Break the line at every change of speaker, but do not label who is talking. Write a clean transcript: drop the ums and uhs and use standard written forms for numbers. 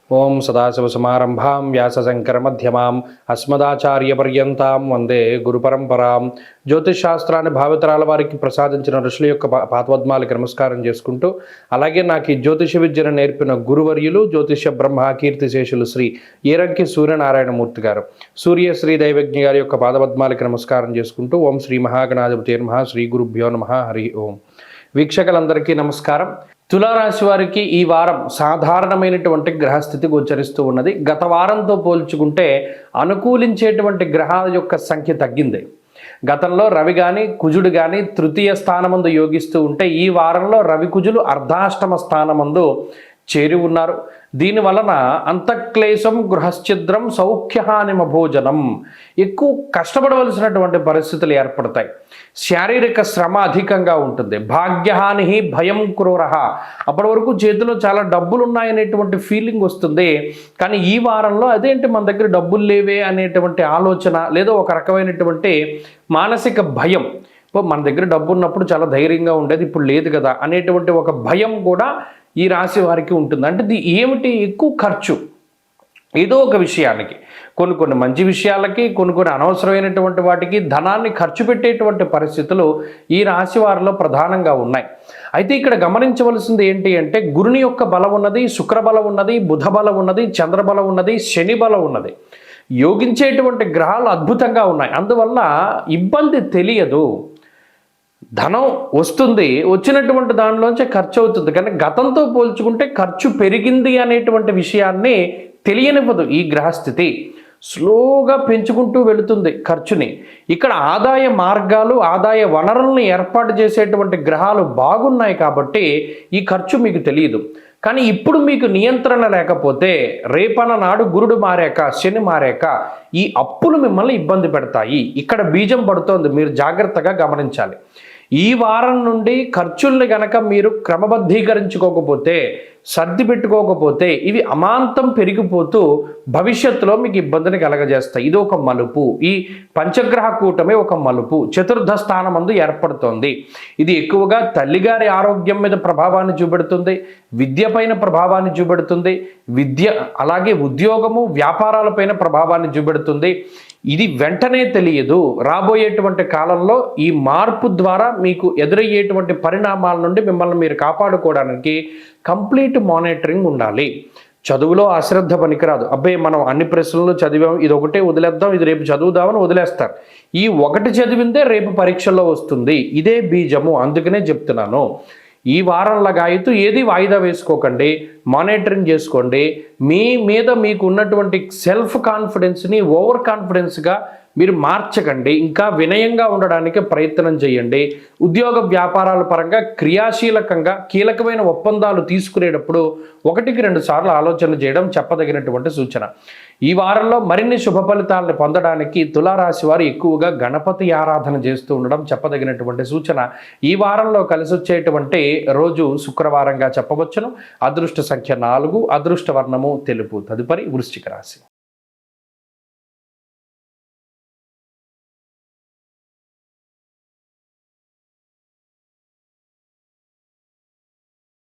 ఓం సదాశివసమారంభాం వ్యాసశంకరమధ్యమాం అస్మదాచార్యపర్యంతాం వందే గురుపరంపరాం. జ్యోతిష్ శాస్త్రాన్ని భావితరాల వారికి ప్రసాదించిన ఋషుల యొక్క పాదపద్మాలకి నమస్కారం చేసుకుంటూ, అలాగే నాకు ఈ జ్యోతిష విద్యను నేర్పిన గురువర్యులు జ్యోతిష బ్రహ్మ కీర్తిశేషులు శ్రీ ఈరంకి సూర్యనారాయణమూర్తి గారు, సూర్యశ్రీ దైవజ్ఞ గారి యొక్క పాదపద్మాలకి నమస్కారం చేసుకుంటూ, ఓం శ్రీ మహాగణాధిపతి నమః, శ్రీ గురుభ్యో నమః, హరి ఓం. వీక్షకులందరికీ నమస్కారం. తులారాశి వారికి ఈ వారం సాధారణమైనటువంటి గ్రహస్థితి గోచరిస్తూ ఉన్నది. గత వారంతో పోల్చుకుంటే అనుకూలించేటువంటి గ్రహాల యొక్క సంఖ్య తగ్గింది. గతంలో రవి కానీ కుజుడు కానీ తృతీయ స్థానమందు యోగిస్తూ ఉంటే, ఈ వారంలో రవి కుజులు అర్ధాష్టమ స్థానమందు చేరి ఉన్నారు. దీని వలన అంతఃక్లేశం గృహశ్చిద్రం సౌఖ్యహానిమ భోజనం, ఎక్కువ కష్టపడవలసినటువంటి పరిస్థితులు ఏర్పడతాయి. శారీరక శ్రమ అధికంగా ఉంటుంది. భాగ్యహాని భయం క్రూరః, అప్పటి వరకు చేతిలో చాలా డబ్బులు ఉన్నాయనేటువంటి ఫీలింగ్ వస్తుంది. కానీ ఈ వారంలో అదేంటి మన దగ్గర డబ్బులు లేవే అనేటువంటి ఆలోచన, లేదా ఒక రకమైనటువంటి మానసిక భయం. మన దగ్గర డబ్బు ఉన్నప్పుడు చాలా ధైర్యంగా ఉండేది, ఇప్పుడు లేదు కదా అనేటువంటి ఒక భయం కూడా ఈ రాశి వారికి ఉంటుంది. అంటే ఇది ఏమిటి? ఎక్కువ ఖర్చు ఏదో ఒక విషయానికి, కొన్ని మంచి విషయాలకి, కొన్ని అనవసరమైనటువంటి వాటికి ధనాన్ని ఖర్చు పెట్టేటువంటి పరిస్థితులు ఈ రాశి వారిలో ప్రధానంగా ఉన్నాయి. అయితే ఇక్కడ గమనించవలసింది ఏంటి అంటే, గురుని యొక్క బలం ఉన్నది, శుక్ర బలం ఉన్నది, బుధ బలం ఉన్నది, చంద్రబలం ఉన్నది, శని బలం ఉన్నది. యోగించేటువంటి గ్రహాలు అద్భుతంగా ఉన్నాయి. అందువల్ల ఇబ్బంది తెలియదు. ధనం వస్తుంది, వచ్చినటువంటి దానిలోంచి ఖర్చు అవుతుంది. కానీ గతంతో పోల్చుకుంటే ఖర్చు పెరిగింది అనేటువంటి విషయాన్ని తెలియనివ్వదు ఈ గ్రహస్థితి. స్లోగా పెంచుకుంటూ వెళుతుంది ఖర్చుని. ఇక్కడ ఆదాయ మార్గాలు, ఆదాయ వనరులను ఏర్పాటు చేసేటువంటి గ్రహాలు బాగున్నాయి కాబట్టి ఈ ఖర్చు మీకు తెలియదు. కానీ ఇప్పుడు మీకు నియంత్రణ లేకపోతే, రేపన నాడు గురుడు మారాక, శని మారాక ఈ అప్పులు మిమ్మల్ని ఇబ్బంది పెడతాయి. ఇక్కడ బీజం పడుతోంది, మీరు జాగ్రత్తగా గమనించాలి. ఈ వారం నుండి ఖర్చుల్ని గనక మీరు క్రమబద్ధీకరించుకోకపోతే, సర్ది పెట్టుకోకపోతే, ఇవి అమాంతం పెరిగిపోతూ భవిష్యత్తులో మీకు ఇబ్బందిని కలగజేస్తాయి. ఇది ఒక మలుపు. ఈ పంచగ్రహ కూటమి ఒక మలుపు చతుర్థ స్థానమందు ఏర్పడుతోంది. ఇది ఎక్కువగా తల్లిగారి ఆరోగ్యం మీద ప్రభావాన్ని చూపెడుతుంది, విద్య పైన ప్రభావాన్ని చూపెడుతుంది, అలాగే ఉద్యోగము వ్యాపారాలపైన ప్రభావాన్ని చూపెడుతుంది. ఇది వెంటనే తెలియదు. రాబోయేటువంటి కాలంలో ఈ మార్పు ద్వారా మీకు ఎదురయ్యేటువంటి పరిణామాల నుండి మిమ్మల్ని మీరు కాపాడుకోవడానికి కంప్లీట్ మానిటరింగ్ ఉండాలి. చదువులో అశ్రద్ధ పనికిరాదు. అబ్బాయి మనం అన్ని ప్రశ్నలు చదివాం, ఇది ఒకటే వదిలేద్దాం, ఇది రేపు చదువుదామని వదిలేస్తారు. ఈ ఒకటి చదివిందే రేపు పరీక్షల్లో వస్తుంది. ఇదే బీజము. అందుకనే చెప్తున్నాను, ఈ వారం లగాయితూ ఏది వాయిదా వేసుకోకండి, మానిటరింగ్ చేసుకోండి. మీ మీద మీకు ఉన్నటువంటి సెల్ఫ్ కాన్ఫిడెన్స్ని ఓవర్ కాన్ఫిడెన్స్గా మీరు మార్చకండి. ఇంకా వినయంగా ఉండడానికి ప్రయత్నం చేయండి. ఉద్యోగ వ్యాపారాల పరంగా క్రియాశీలకంగా కీలకమైన ఒప్పందాలు తీసుకునేటప్పుడు 1-2 సార్లు ఆలోచన చేయడం చెప్పదగినటువంటి సూచన. ఈ వారంలో మరిన్ని శుభ ఫలితాలను పొందడానికి తులారాశి వారు ఎక్కువగా గణపతి ఆరాధన చేస్తూ ఉండడం చెప్పదగినటువంటి సూచన. ఈ వారంలో కలిసి వచ్చేటువంటి రోజు శుక్రవారంగా చెప్పవచ్చును. అదృష్ట సంఖ్య 4, అదృష్ట వర్ణము తెలుపు. తదుపరి వృశ్చిక రాశి.